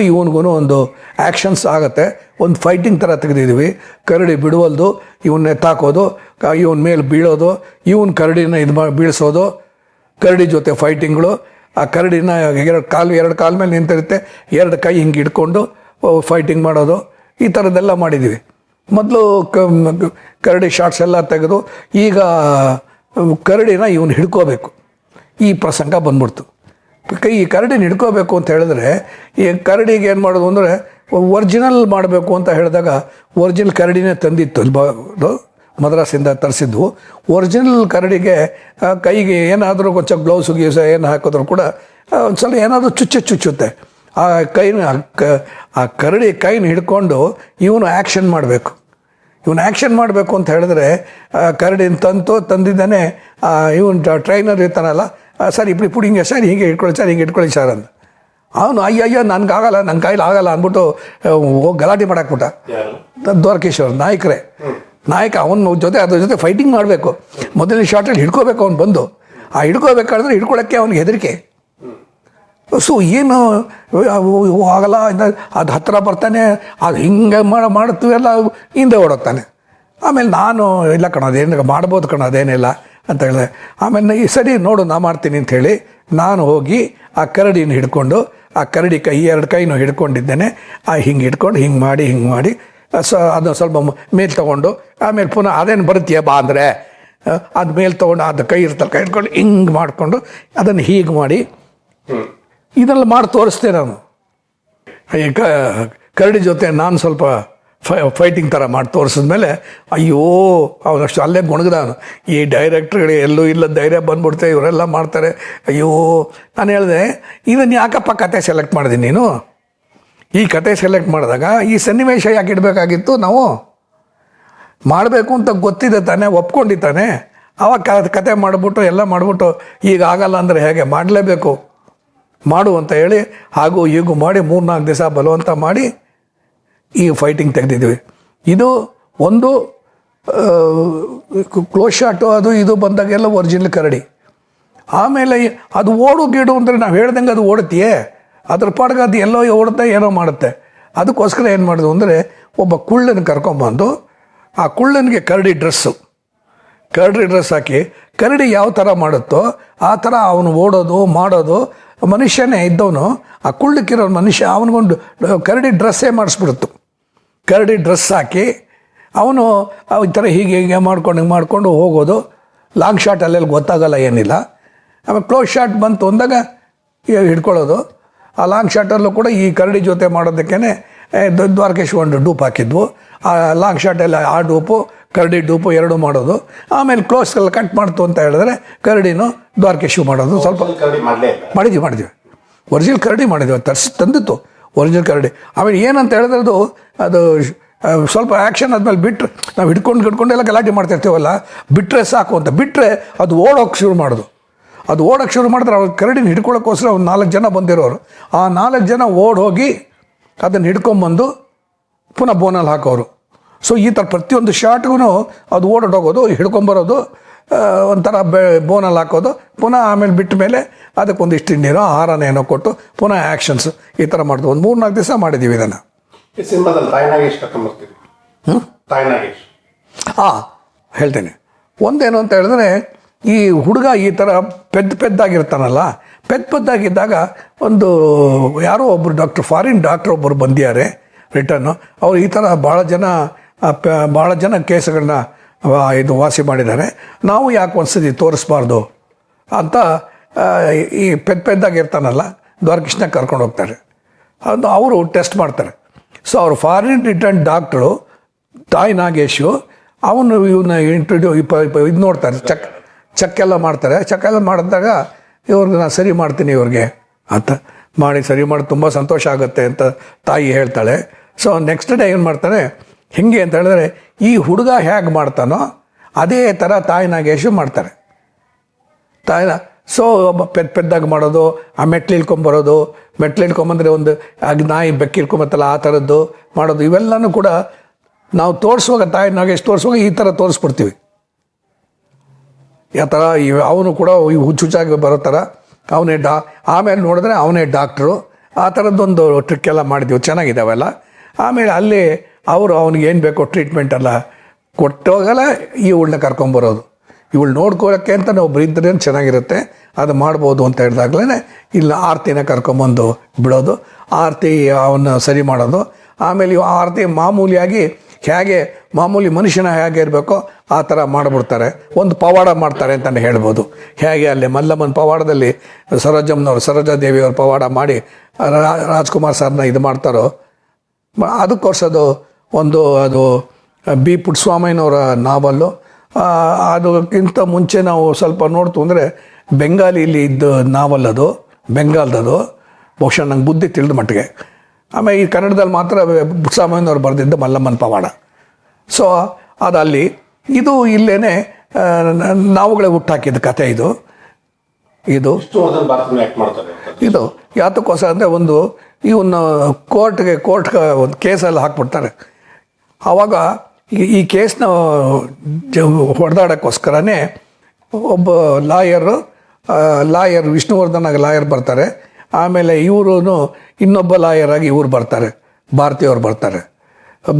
ಇವನಿಗೂ ಒಂದು ಆ್ಯಕ್ಷನ್ಸ್ ಆಗುತ್ತೆ. ಒಂದು ಫೈಟಿಂಗ್ ಥರ ತೆಗೆದಿದ್ದೀವಿ. ಕರಡಿ ಬಿಡುವಲ್ದು, ಇವನ್ನ ಎತ್ತಾಕೋದು, ಇವನ ಮೇಲೆ ಬೀಳೋದು, ಕರಡಿನ ಬೀಳಿಸೋದು, ಕರಡಿ ಜೊತೆ ಫೈಟಿಂಗ್ಗಳು. ಆ ಕರಡಿನ ಎರಡು ಕಾಲ ಮೇಲೆ ನಿಂತಿರುತ್ತೆ, ಎರಡು ಕೈ ಹಿಂಗೆ ಹಿಡ್ಕೊಂಡು ಫೈಟಿಂಗ್ ಮಾಡೋದು, ಈ ಥರದ್ದೆಲ್ಲ ಮಾಡಿದ್ದೀವಿ. ಮೊದಲು ಕರಡಿ ಶಾರ್ಟ್ಸ್ ಎಲ್ಲ ತೆಗೆದು ಈಗ ಕರಡಿನ ಇವನು ಹಿಡ್ಕೋಬೇಕು. ಈ ಪ್ರಸಂಗ ಬಂದ್ಬಿಡ್ತು. ಈ ಕರಡಿನ ಹಿಡ್ಕೋಬೇಕು ಅಂತ ಹೇಳಿದ್ರೆ ಈ ಕರಡಿಗೆ ಏನು ಮಾಡೋದು ಅಂದರೆ ಒರಿಜಿನಲ್ ಮಾಡಬೇಕು ಅಂತ ಹೇಳಿದಾಗ ಒರಿಜಿನಲ್ ಕರಡಿನೇ ತಂದಿತ್ತು ಮದ್ರಾಸಿಂದ ತರಿಸಿದ್ವು. ಒರಿಜಿನಲ್ ಕರಡಿಗೆ ಕೈಗೆ ಏನಾದರೂ ಕೊಂಚ ಗ್ಲೌಸ್ ಗೀಸ್ ಏನು ಹಾಕಿದ್ರು ಕೂಡ ಒಂದು ಸಲ ಏನಾದರೂ ಚುಚ್ಚುತ್ತೆ. ಆ ಕರಡಿ ಕೈನ ಹಿಡ್ಕೊಂಡು ಇವನು ಆ್ಯಕ್ಷನ್ ಮಾಡಬೇಕು ಅಂತ ಹೇಳಿದ್ರೆ ಕರಡಿನ ತಂದಿದ್ದಾನೆ. ಇವನು ಟ್ರೈನರ್ ಇರ್ತಾನಲ್ಲ, ಸರ್ ಇಪ್ಪಡಿ ಪುಡಿಂಗೆ ಸರ್ ಹಿಂಗೆ ಇಟ್ಕೊಳ್ಳಿ ಸರ್ ಅಂತ. ಅವನು ಅಯ್ಯಯ್ಯೋ ನನಗಾಗಲ್ಲ, ನನ್ನ ಕೈಲಿ ಆಗಲ್ಲ ಅಂದ್ಬಿಟ್ಟು ಹೋಗಿ ಗಲಾಟೆ ಮಾಡಾಕ್ಬಿಟ್ಟ. ದ್ವಾರಕೀಶ್ವರ ನಾಯಕ ಅವನ ಅದ್ರ ಜೊತೆ ಫೈಟಿಂಗ್ ಮಾಡಬೇಕು. ಮೊದಲನೇ ಶಾರ್ಟಲ್ಲಿ ಹಿಡ್ಕೋಬೇಕು ಅವ್ನು ಬಂದು. ಆ ಹಿಡ್ಕೋಬೇಕಾದ್ರೆ ಹಿಡ್ಕೊಳ್ಳೋಕ್ಕೆ ಅವ್ನಿಗೆ ಹೆದರಿಕೆ. ಸೊ ಏನು ಆಗಲ್ಲ, ಅದು ಹತ್ತಿರ ಬರ್ತಾನೆ, ಅದು ಹಿಂಗೆ ಮಾಡ್ತೀವಿ ಎಲ್ಲ ಹಿಂದೆ ಓಡೋಗ್ತಾನೆ. ಆಮೇಲೆ ನಾನು ಇಲ್ಲ ಕಣ ಅದೇನು ಮಾಡ್ಬೋದು ಕಣ ಅದೇನಿಲ್ಲ ಅಂತ ಹೇಳಿದೆ. ಆಮೇಲೆ ಈ ಸರಿ ನೋಡು ನಾ ಮಾಡ್ತೀನಿ ಅಂಥೇಳಿ ನಾನು ಹೋಗಿ ಆ ಕರಡಿನ ಹಿಡ್ಕೊಂಡು, ಆ ಕರಡಿ ಕೈ 2 ಕೈನೂ ಹಿಡ್ಕೊಂಡಿದ್ದೇನೆ. ಹಿಂಗೆ ಹಿಡ್ಕೊಂಡು ಹಿಂಗೆ ಮಾಡಿ ಅದನ್ನು ಸ್ವಲ್ಪ ಮೇಲೆ ತೊಗೊಂಡು ಆಮೇಲೆ ಪುನಃ ಅದೇನು ಬರುತ್ತೀಯ ಬಾ ಅಂದರೆ ಅದು ಮೇಲೆ ತೊಗೊಂಡು ಅದು ಕೈ ಇರ್ತಲ್ಲ, ಕೈ ಹಿಡ್ಕೊಂಡು ಹಿಂಗೆ ಮಾಡಿಕೊಂಡು ಅದನ್ನು ಹೀಗೆ ಮಾಡಿ ಇದೆಲ್ಲ ಮಾಡಿ ತೋರಿಸ್ದೆ ನಾನು. ಈ ಕರಡಿ ಜೊತೆ ನಾನು ಸ್ವಲ್ಪ ಫೈಟಿಂಗ್ ಥರ ಮಾಡಿ ತೋರಿಸಿದ್ಮೇಲೆ ಅಯ್ಯೋ ಅವನಷ್ಟು ಅಲ್ಲೇ ಗೊಣಗ್ದಾನು. ಈ ಡೈರೆಕ್ಟ್ರುಗಳಿಗೆ ಎಲ್ಲೂ ಇಲ್ಲ ಧೈರ್ಯ ಬಂದ್ಬಿಡ್ತೆ, ಇವರೆಲ್ಲ ಮಾಡ್ತಾರೆ. ಅಯ್ಯೋ ನಾನು ಹೇಳಿದೆ, ಇದನ್ನು ಯಾಕಪ್ಪ ಕತೆ ಸೆಲೆಕ್ಟ್ ಮಾಡಿದೆ ನೀನು? ಈ ಕತೆ ಸೆಲೆಕ್ಟ್ ಮಾಡಿದಾಗ ಈ ಸನ್ನಿವೇಶ ಯಾಕೆ ಇಡಬೇಕಾಗಿತ್ತು? ನಾವು ಮಾಡಬೇಕು ಅಂತ ಗೊತ್ತಿದೆ ತಾನೆ, ಒಪ್ಕೊಂಡಿದ್ದಾನೆ. ಆವಾಗ ಕತೆ ಮಾಡಿಬಿಟ್ಟು ಎಲ್ಲ ಮಾಡಿಬಿಟ್ಟು ಈಗ ಆಗಲ್ಲ ಅಂದರೆ ಹೇಗೆ? ಮಾಡಲೇಬೇಕು, ಮಾಡು ಅಂತ ಹೇಳಿ ಹಾಗೂ ಹೀಗೂ ಮಾಡಿ 3-4 ದಿವಸ ಬಲವಂತ ಮಾಡಿ ಈ ಫೈಟಿಂಗ್ ತೆಗೆದಿದ್ವಿ. ಇದು ಒಂದು ಕ್ಲೋಸ್ ಶಾಟು ಅದು ಇದು ಬಂದಾಗೆಲ್ಲ ಒರಿಜಿನಲ್ ಕರಡಿ. ಆಮೇಲೆ ಅದು ಓಡು ಗೀಡು ಅಂದರೆ ನಾವು ಹೇಳ್ದಂಗೆ ಅದು ಓಡುತ್ತೆಯೇ, ಅದ್ರ ಪಾಡ್ಗೆ ಅದು ಎಲ್ಲೋ ಓಡುತ್ತೆ ಏನೋ ಮಾಡುತ್ತೆ. ಅದಕ್ಕೋಸ್ಕರ ಏನು ಮಾಡೋದು ಅಂದರೆ ಒಬ್ಬ ಕುಳ್ಳನ ಕರ್ಕೊಂಬಂದು ಆ ಕುಳ್ಳನಿಗೆ ಕರಡಿ ಡ್ರೆಸ್ ಹಾಕಿ ಕರಡಿ ಯಾವ ಥರ ಮಾಡುತ್ತೋ ಆ ಥರ ಅವನು ಓಡೋದು ಮಾಡೋದು. ಮನುಷ್ಯನೇ ಇದ್ದವನು, ಆ ಕುಳ್ಳಕ್ಕಿರೋ ಮನುಷ್ಯ ಅವನಿಗೊಂದು ಕರಡಿ ಡ್ರೆಸ್ಸೇ ಮಾಡಿಸ್ಬಿಡುತ್ತು. ಕರಡಿ ಡ್ರೆಸ್ ಹಾಕಿ ಅವನು ಈ ಥರ ಹೀಗೆ ಮಾಡ್ಕೊಂಡು ಹೋಗೋದು. ಲಾಂಗ್ ಶಾಟ್ ಅಲ್ಲೆಲ್ಲಿ ಗೊತ್ತಾಗಲ್ಲ, ಏನಿಲ್ಲ. ಆಮೇಲೆ ಕ್ಲೋಸ್ ಶಾಟ್ ಬಂತು ಅಂದಾಗ ಹಿಡ್ಕೊಳ್ಳೋದು. ಆ ಲಾಂಗ್ ಶಾಟಲ್ಲೂ ಕೂಡ ಈ ಕರಡಿ ಜೊತೆ ಮಾಡೋದಕ್ಕೇ ದ್ವಾರಕೇಶ್ ಒಂದು ಡೂಪ್ ಹಾಕಿದ್ವು. ಆ ಲಾಂಗ್ ಶಾಟಲ್ಲಿ ಆ ಡೂಪು ಕರಡಿ ಡೂಪು ಎರಡೂ ಮಾಡೋದು. ಆಮೇಲೆ ಕ್ಲೋಸಲ್ಲಿ ಕಟ್ ಮಾಡ್ತು ಅಂತ ಹೇಳಿದ್ರೆ ಕರಡಿನೂ ದ್ವಾರಕೇಶು ಮಾಡೋದು. ಸ್ವಲ್ಪ ಮಾಡಿದ್ವಿ ಒರಿಜಿನಲ್ ಕರಡಿ ಮಾಡಿದ್ವಿ, ತಂದಿತ್ತು ಒರಿಜಿನಲ್ ಕರಡಿ. ಆಮೇಲೆ ಏನಂತ ಹೇಳಿದ್ರೆ ಅದು ಸ್ವಲ್ಪ ಆ್ಯಕ್ಷನ್ ಆದಮೇಲೆ ಬಿಟ್ಟರೆ ನಾವು ಹಿಡ್ಕೊಂಡೆಲ್ಲ ಗಲಾಟೆ ಮಾಡ್ತಾಯಿರ್ತೀವಲ್ಲ, ಬಿಟ್ಟರೆ ಸಾಕು ಅಂತ ಬಿಟ್ಟರೆ ಅದು ಓಡೋಕ್ಕೆ ಶುರು ಮಾಡಿದ್ರೆ ಅವ್ರು ಕರಡಿನ ಹಿಡ್ಕೊಳ್ಳೋಕ್ಕೋಸ್ಕರ ಒಂದು 4 ಜನ ಬಂದಿರೋರು. ಆ 4 ಜನ ಹೋಗಿ ಅದನ್ನು ಹಿಡ್ಕೊಂಬಂದು ಪುನಃ ಬೋನಲ್ಲಿ ಹಾಕೋರು. ಸೊ ಈ ಥರ ಪ್ರತಿಯೊಂದು ಶಾಟ್ಗೂ ಅದು ಓಡೋಡೋಗೋದು, ಹಿಡ್ಕೊಂಬರೋದು, ಒಂಥರ ಬೋನಲ್ಲಿ ಹಾಕೋದು, ಪುನಃ ಆಮೇಲೆ ಬಿಟ್ಟ ಮೇಲೆ ಅದಕ್ಕೊಂದಿಷ್ಟು ನೀರೋ ಆಹಾರನ ಏನೋ ಕೊಟ್ಟು ಪುನಃ ಆ್ಯಕ್ಷನ್ಸ್ ಈ ಥರ ಮಾಡಿದ್ವಿ. ಒಂದು 3-4 ದಿವಸ ಮಾಡಿದ್ದೀವಿ ಇದನ್ನು. ಹೇಳ್ತೇನೆ. ಒಂದೇನು ಅಂತ ಹೇಳಿದ್ರೆ, ಈ ಹುಡುಗ ಈ ಥರ ಪೆದ್ದಾಗಿರ್ತಾನಲ್ಲ, ಪೆದ್ದಾಗಿದ್ದಾಗ ಒಂದು ಯಾರೋ ಒಬ್ಬರು ಫಾರಿನ್ ಡಾಕ್ಟ್ರ್ ಒಬ್ಬರು ಬಂದಿದ್ದಾರೆ ರಿಟರ್ನು. ಅವ್ರು ಈ ಥರ ಭಾಳ ಜನ ಕೇಸುಗಳನ್ನ ಇದು ವಾಸಿ ಮಾಡಿದ್ದಾರೆ. ನಾವು ಯಾಕೆ ಒಂದ್ಸತಿ ತೋರಿಸ್ಬಾರ್ದು ಅಂತ ಈ ಪೆದ್ದಾಗಿರ್ತಾನಲ್ಲ ದ್ವಾರಕೃಷ್ಣ ಕರ್ಕೊಂಡು ಹೋಗ್ತಾರೆ. ಅದು ಅವರು ಟೆಸ್ಟ್ ಮಾಡ್ತಾರೆ. ಸೊ ಅವರು ಫಾರಿನ್ ರಿಟರ್ನ್ ಡಾಕ್ಟ್ರು ತಾಯಿ ನಾಗೇಶು ಅವನು ಇವನ್ನ ಇದು ನೋಡ್ತಾರೆ, ಚೆಕ್ಕೆಲ್ಲ ಮಾಡ್ತಾರೆ. ಚೆಕ್ಕೆಲ್ಲ ಮಾಡಿದಾಗ ಇವ್ರಿಗೆ ನಾನು ಸರಿ ಮಾಡ್ತೀನಿ ಇವ್ರಿಗೆ ಅಂತ ಸರಿ ಮಾಡಿ ತುಂಬ ಸಂತೋಷ ಆಗುತ್ತೆ ಅಂತ ತಾಯಿ ಹೇಳ್ತಾಳೆ. ಸೊ ನೆಕ್ಸ್ಟ್ ಡೇ ಏನು ಮಾಡ್ತಾರೆ, ಹೇಗೆ ಅಂತ ಹೇಳಿದ್ರೆ ಈ ಹುಡುಗ ಹೇಗೆ ಮಾಡ್ತಾನೋ ಅದೇ ಥರ ತಾಯಿ ನಾಗೇಶು ಮಾಡ್ತಾರೆ. ಸೊ ಪೆದ್ದಾಗಿ ಮಾಡೋದು, ಆ ಮೆಟ್ಲು ಇಳ್ಕೊಂಬಂದರೆ ಒಂದು ನಾಯಿ ಬೆಕ್ಕಿಳ್ಕೊಂಬತ್ತಲ್ಲ ಆ ಥರದ್ದು ಮಾಡೋದು, ಇವೆಲ್ಲನೂ ಕೂಡ ನಾವು ತೋರಿಸುವಾಗ ತಾಯಿ ನಾಗೇಶ್ ತೋರಿಸುವಾಗ ಈ ಥರ ತೋರಿಸ್ಬಿಡ್ತೀವಿ. ಯಾವ ಥರ ಅವನು ಕೂಡ ಹುಚ್ಚುಚ್ಚಾಗಿ ಬರೋ ಥರ ಅವನೇ ಆಮೇಲೆ ನೋಡಿದ್ರೆ ಅವನೇ ಡಾಕ್ಟ್ರು. ಆ ಥರದ್ದೊಂದು ಟ್ರಿಕ್ಕೆಲ್ಲ ಮಾಡಿದ್ದೀವಿ, ಚೆನ್ನಾಗಿದ್ದಾವೆಲ್ಲ. ಆಮೇಲೆ ಅಲ್ಲಿ ಅವ್ನಿಗೆ ಏನು ಬೇಕೋ ಟ್ರೀಟ್ಮೆಂಟ್ ಎಲ್ಲ ಕೊಟ್ಟೋಗಲ್ಲ ಇವಳನ್ನ ಕರ್ಕೊಂಬರೋದು. ಇವಳು ನೋಡ್ಕೊಳ್ಳೋಕ್ಕೆ ಅಂತ ಒಬ್ರು ಇದ್ದರೆ ಚೆನ್ನಾಗಿರುತ್ತೆ, ಅದು ಮಾಡ್ಬೋದು ಅಂತ ಹೇಳಿದಾಗಲೇ ಇಲ್ಲ ಆರತಿನ ಕರ್ಕೊಂಬಂದು ಬಿಡೋದು, ಆರತಿ ಅವನ್ನ ಸರಿ ಮಾಡೋದು. ಆಮೇಲೆ ಆರತಿ ಮಾಮೂಲಿಯಾಗಿ ಮಾಮೂಲಿ ಮನುಷ್ಯನ ಹೇಗೆ ಇರಬೇಕೋ ಆ ಥರ ಮಾಡಿಬಿಡ್ತಾರೆ. ಒಂದು ಪವಾಡ ಮಾಡ್ತಾರೆ ಅಂತಲೇ ಹೇಳ್ಬೋದು. ಹೇಗೆ ಅಲ್ಲಿ ಮಲ್ಲಮ್ಮನ ಪವಾಡದಲ್ಲಿ ಸರೋಜಾದೇವಿಯವ್ರ ಪವಾಡ ಮಾಡಿ ರಾಜ್ಕುಮಾರ್ ಸರ್ನ ಇದು ಮಾಡ್ತಾರೋ ಅದಕ್ಕೋರ್ಸೋದು ಅದು ಬಿ ಪುಟ್ಟಸ್ವಾಮಯ್ಯನವರ ನಾವಲ್ಲು. ಅದಕ್ಕಿಂತ ಮುಂಚೆ ನಾವು ಸ್ವಲ್ಪ ನೋಡ್ತು ಅಂದರೆ ಬೆಂಗಾಲಿಲಿ ಇದ್ದ ನಾವಲ್ ಅದು, ಬೆಂಗಾಲ್ದದು. ಬಹುಶಃ ನಂಗೆ ಬುದ್ಧಿ ತಿಳಿದ ಮಟ್ಟಿಗೆ. ಆಮೇಲೆ ಈ ಕನ್ನಡದಲ್ಲಿ ಮಾತ್ರ ಪುಟ್ಟಸ್ವಾಮಯ್ಯನವ್ರು ಬರೆದಿದ್ದ ಮಲ್ಲಮ್ಮನ ಪವಾಡ. ಸೊ ಅದಲ್ಲಿ ಇದು ಇಲ್ಲೇ ನಾವುಗಳೇ ಹುಟ್ಟಾಕಿದ ಕತೆ ಇದು ಯಾತಕ್ಕೋಸ್ಕರ ಅಂದರೆ ಇವನ್ನ ಕೋರ್ಟ್ಗೆ ಒಂದು ಕೇಸಲ್ಲಿ ಹಾಕ್ಬಿಡ್ತಾರೆ. ಆವಾಗ ಈ ಕೇಸ್ನ ಹೊಡೆದಾಡೋಕ್ಕೋಸ್ಕರನೇ ಒಬ್ಬ ಲಾಯರ್ ವಿಷ್ಣುವರ್ಧನ್ ಲಾಯರ್ ಬರ್ತಾರೆ. ಆಮೇಲೆ ಇವರು ಇನ್ನೊಬ್ಬ ಲಾಯರ್ ಆಗಿ ಇವ್ರು ಬರ್ತಾರೆ, ಭಾರತೀಯವ್ರು ಬರ್ತಾರೆ.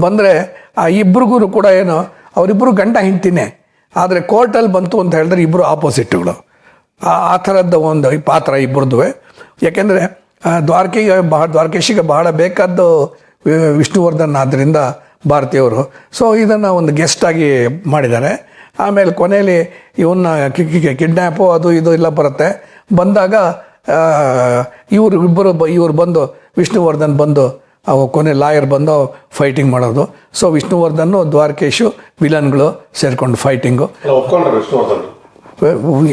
ಬಂದರೆ ಆ ಇಬ್ರಿಗೂ ಕೂಡ ಏನು ಅವರಿಬ್ಬರು ಗಂಡ ಹೆಂಡ್ತಿನೇ, ಆದರೆ ಕೋರ್ಟಲ್ಲಿ ಬಂತು ಅಂತ ಹೇಳಿದ್ರೆ ಇಬ್ಬರು ಆಪೋಸಿಟ್ಗಳು. ಆ ಥರದ್ದು ಒಂದು ಪಾತ್ರ ಇಬ್ಬರದ್ದು. ಯಾಕೆಂದರೆ ದ್ವಾರಕೀಶಿಗೆ ಬಹಳ ಬೇಕಾದ್ದು ವಿಷ್ಣುವರ್ಧನ್ ಆದ್ದರಿಂದ ಭಾರತೀಯವರು. ಸೊ ಇದನ್ನು ಒಂದು ಗೆಸ್ಟಾಗಿ ಮಾಡಿದ್ದಾರೆ. ಆಮೇಲೆ ಕೊನೆಯಲ್ಲಿ ಇವನ್ನ ಕಿಡ್ನ್ಯಾಪು ಅದು ಇದು ಎಲ್ಲ ಬರುತ್ತೆ. ಬಂದಾಗ ಇವರು ಬಂದು ವಿಷ್ಣುವರ್ಧನ್ ಬಂದು ಕೊನೆ ಲಾಯರ್ ಬಂದು ಫೈಟಿಂಗ್ ಮಾಡೋದು. ಸೊ ವಿಷ್ಣುವರ್ಧನ್ ದ್ವಾರಕೀಶು ವಿಲನ್ಗಳು ಸೇರಿಕೊಂಡು ಫೈಟಿಂಗು.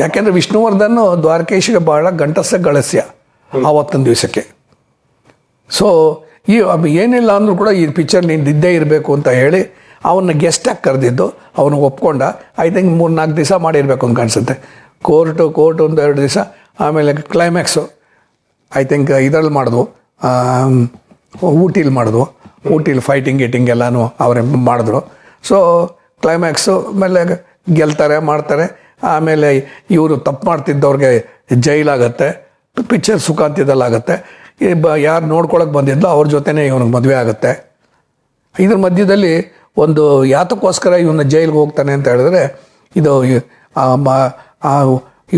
ಯಾಕೆಂದರೆ ವಿಷ್ಣುವರ್ಧನ್ ದ್ವಾರಕೀಶಿಗೆ ಬಹಳ ಗಂಟಸ್ಥ ಆವತ್ತಿನ ದಿವಸಕ್ಕೆ. ಸೊ ಏನಿಲ್ಲ ಅಂದರೂ ಕೂಡ ಈ ಪಿಕ್ಚರ್ ನೀನು ಇದ್ದೇ ಇರಬೇಕು ಅಂತ ಹೇಳಿ ಅವನ್ನ ಗೆಸ್ಟಾಗಿ ಕರೆದಿದ್ದು. ಅವನು ಒಪ್ಕೊಂಡ. ಐ ಥಿಂಕ್ 3-4 ದಿವಸ ಮಾಡಿರಬೇಕು ಅಂತ ಕಾಣಿಸುತ್ತೆ. ಕೋರ್ಟು ಒಂದು 2 ದಿವಸ. ಆಮೇಲೆ ಕ್ಲೈಮ್ಯಾಕ್ಸು ಐ ಥಿಂಕ್ ಇದರಲ್ಲಿ ಮಾಡಿದ್ವು, ಊಟಿಲಿ ಮಾಡಿದ್ವು. ಊಟಿಲಿ ಫೈಟಿಂಗ್ ಎಲ್ಲನೂ ಅವರೇ ಮಾಡಿದ್ರು. ಸೊ ಕ್ಲೈಮ್ಯಾಕ್ಸು ಆಮೇಲೆ ಗೆಲ್ತಾರೆ, ಮಾಡ್ತಾರೆ. ಆಮೇಲೆ ಇವರು ತಪ್ಪು ಮಾಡ್ತಿದ್ದವ್ರಿಗೆ ಜೈಲಾಗತ್ತೆ. ಪಿಕ್ಚರ್ ಸುಖಾಂತ್ಯದಲ್ಲಾಗತ್ತೆ. ಯಾರು ನೋಡ್ಕೊಳಕ್ಕೆ ಬಂದಿದ್ದೋ ಅವ್ರ ಜೊತೆನೇ ಇವನಿಗೆ ಮದುವೆ ಆಗುತ್ತೆ. ಇದ್ರ ಮಧ್ಯದಲ್ಲಿ ಒಂದು ಯಾತಕ್ಕೋಸ್ಕರ ಇವನ್ನ ಜೈಲಿಗೆ ಹೋಗ್ತಾನೆ ಅಂತ ಹೇಳಿದ್ರೆ, ಇದು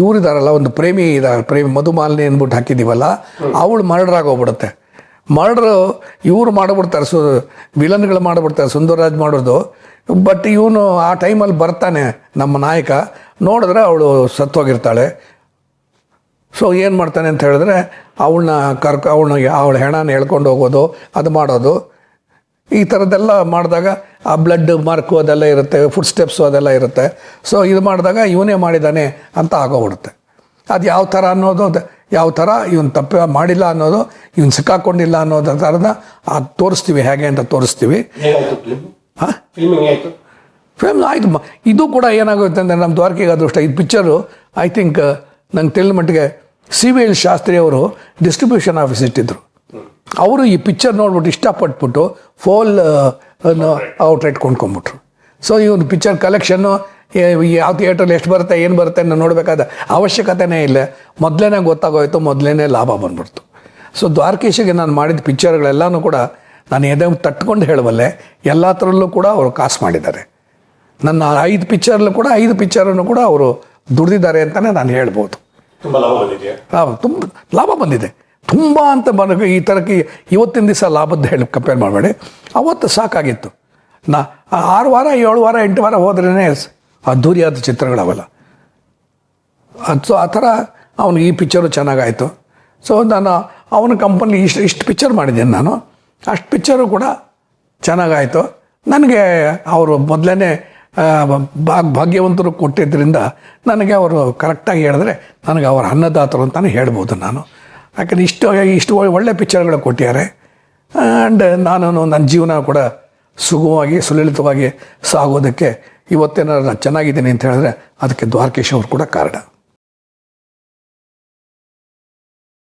ಇವರಿದಾರಲ್ಲ, ಒಂದು ಪ್ರೇಮಿ ಮಧುಮಾಲಿನಿ ಅಂದ್ಬಿಟ್ಟು ಹಾಕಿದ್ದೀವಲ್ಲ, ಅವಳು ಮರ್ಡರ್ ಆಗೋಗ್ಬಿಡುತ್ತೆ. ಮರ್ಡ್ರು ಇವರು ಮಾಡಿಬಿಡ್ತಾರೆ, ವಿಲನ್ಗಳು ಮಾಡಿಬಿಡ್ತಾರೆ, ಸುಂದರರಾಜ್ ಮಾಡೋದು. ಬಟ್ ಇವನು ಆ ಟೈಮಲ್ಲಿ ಬರ್ತಾನೆ ನಮ್ಮ ನಾಯಕ, ನೋಡಿದ್ರೆ ಅವಳು ಸತ್ತೋಗಿರ್ತಾಳೆ. ಸೊ ಏನು ಮಾಡ್ತಾನೆ ಅಂತ ಹೇಳಿದ್ರೆ ಅವಳ ಹೆಣನ ಎಳ್ಕೊಂಡು ಹೋಗೋದು, ಅದು ಮಾಡೋದು. ಈ ಥರದ್ದೆಲ್ಲ ಮಾಡಿದಾಗ ಆ ಬ್ಲಡ್ ಮಾರ್ಕು ಅದೆಲ್ಲ ಇರುತ್ತೆ, ಫುಡ್ ಸ್ಟೆಪ್ಸು ಅದೆಲ್ಲ ಇರುತ್ತೆ. ಸೊ ಇದು ಮಾಡಿದಾಗ ಇವನೇ ಮಾಡಿದ್ದಾನೆ ಅಂತ ಆಗೋಗ್ಬಿಡುತ್ತೆ. ಅದು ಯಾವ ಥರ ಅನ್ನೋದು, ಯಾವ ಥರ ಇವನು ತಪ್ಪು ಮಾಡಿಲ್ಲ ಅನ್ನೋದು, ಇವನು ಸಿಕ್ಕಾಕೊಂಡಿಲ್ಲ ಅನ್ನೋದು ಥರದ ತೋರಿಸ್ತೀವಿ, ಹೇಗೆ ಅಂತ ತೋರಿಸ್ತೀವಿ. ಹಾಂ, ಫಿಲ್ಮ್ ಆಯಿತು. ಇದು ಕೂಡ ಏನಾಗುತ್ತೆ ಅಂದರೆ ನಮ್ಮ ದ್ವಾರಕೆಗೆ ಅದೃಷ್ಟ. ಇದು ಪಿಕ್ಚರು ಐ ಥಿಂಕ್ ನಂಗೆ ತಿಳಿದ ಮಟ್ಟಿಗೆ CVL ಶಾಸ್ತ್ರಿ ಅವರು ಡಿಸ್ಟ್ರಿಬ್ಯೂಷನ್ ಆಫೀಸ್ ಇಟ್ಟಿದ್ರು. ಅವರು ಈ ಪಿಕ್ಚರ್ ನೋಡ್ಬಿಟ್ಟು ಇಷ್ಟಪಟ್ಬಿಟ್ಟು ಫೋಲ್ ಔಟ್ಲೆಟ್ ಕೊಂಡ್ಕೊಂಬಿಟ್ರು. ಸೊ ಈ ಒಂದು ಪಿಕ್ಚರ್ ಕಲೆಕ್ಷನ್ನು ಯಾವ ಥಿಯೇಟ್ರಲ್ಲಿ ಎಷ್ಟು ಬರುತ್ತೆ, ಏನು ಬರುತ್ತೆ ಅನ್ನೋ ನೋಡಬೇಕಾದ ಅವಶ್ಯಕತೆನೇ ಇಲ್ಲ. ಮೊದಲೇ ಗೊತ್ತಾಗೋಯ್ತು, ಮೊದಲೇ ಲಾಭ ಬಂದ್ಬಿಡ್ತು. ಸೊ ದ್ವಾರಕೀಶಿಗೆ ನಾನು ಮಾಡಿದ ಪಿಕ್ಚರ್ಗಳೆಲ್ಲನೂ ಕೂಡ ನಾನು ಎದೆ ತಟ್ಕೊಂಡು ಹೇಳಬಲ್ಲೆ. ಎಲ್ಲ ಥರಲ್ಲೂ ಕೂಡ ಅವರು ಕಾಸು ಮಾಡಿದ್ದಾರೆ. ನನ್ನ 5 ಪಿಕ್ಚರ್ಲು ಕೂಡ 5 ಪಿಕ್ಚರನ್ನು ಕೂಡ ಅವರು ದುಡ್ದಿದ್ದಾರೆ ಅಂತಲೇ ನಾನು ಹೇಳ್ಬೋದು. ತುಂಬ ಲಾಭ ಬಂದಿದೆಯಾ? ತುಂಬ ಲಾಭ ಬಂದಿದೆ. ತುಂಬ ಅಂತ ಈ ಥರಕ್ಕೆ ಇವತ್ತಿನ ದಿವಸ ಲಾಭದ್ದು ಹೇಳಿ ಕಂಪೇರ್ ಮಾಡಬೇಡಿ. ಅವತ್ತು ಸಾಕಾಗಿತ್ತು. 6 ವಾರ 7 ವಾರ 8 ವಾರ ಹೋದ್ರೇ ಅದ್ಧೂರಿಯಾದ ಚಿತ್ರಗಳವೆಲ್ಲ. ಸೊ ಆ ಥರ ಅವನು ಈ ಪಿಕ್ಚರು ಚೆನ್ನಾಗಾಯಿತು. ಸೊ ನಾನು ಅವನ ಕಂಪನಿ ಇಷ್ಟು ಪಿಕ್ಚರ್ ಮಾಡಿದ್ದೇನೆ ನಾನು. ಅಷ್ಟು ಪಿಕ್ಚರು ಕೂಡ ಚೆನ್ನಾಗಾಯಿತು. ನನಗೆ ಅವರು ಮೊದಲೇ ಭಾಗ್ಯವಂತರು ಕೊಟ್ಟಿದ್ದರಿಂದ ನನಗೆ ಅವರು ಕರೆಕ್ಟಾಗಿ ಹೇಳಿದ್ರೆ ನನಗೆ ಅವರ ಅನ್ನದಾತರು ಅಂತಲೇ ಹೇಳ್ಬೋದು ನಾನು. ಯಾಕಂದರೆ ಇಷ್ಟು ಒಳ್ಳೆ ಪಿಕ್ಚರ್ಗಳು ಕೊಟ್ಟಿದ್ದಾರೆ. ಆ್ಯಂಡ್ ನಾನು ನನ್ನ ಜೀವನ ಕೂಡ ಸುಗಮವಾಗಿ ಸುಲಲಿತವಾಗಿ ಸಾಗೋದಕ್ಕೆ ಇವತ್ತೇನಾದ್ರು ನಾನು ಚೆನ್ನಾಗಿದ್ದೀನಿ ಅಂತ ಹೇಳಿದ್ರೆ ಅದಕ್ಕೆ ದ್ವಾರಕೀಶ್ ಅವರು ಕೂಡ ಕಾರಣ.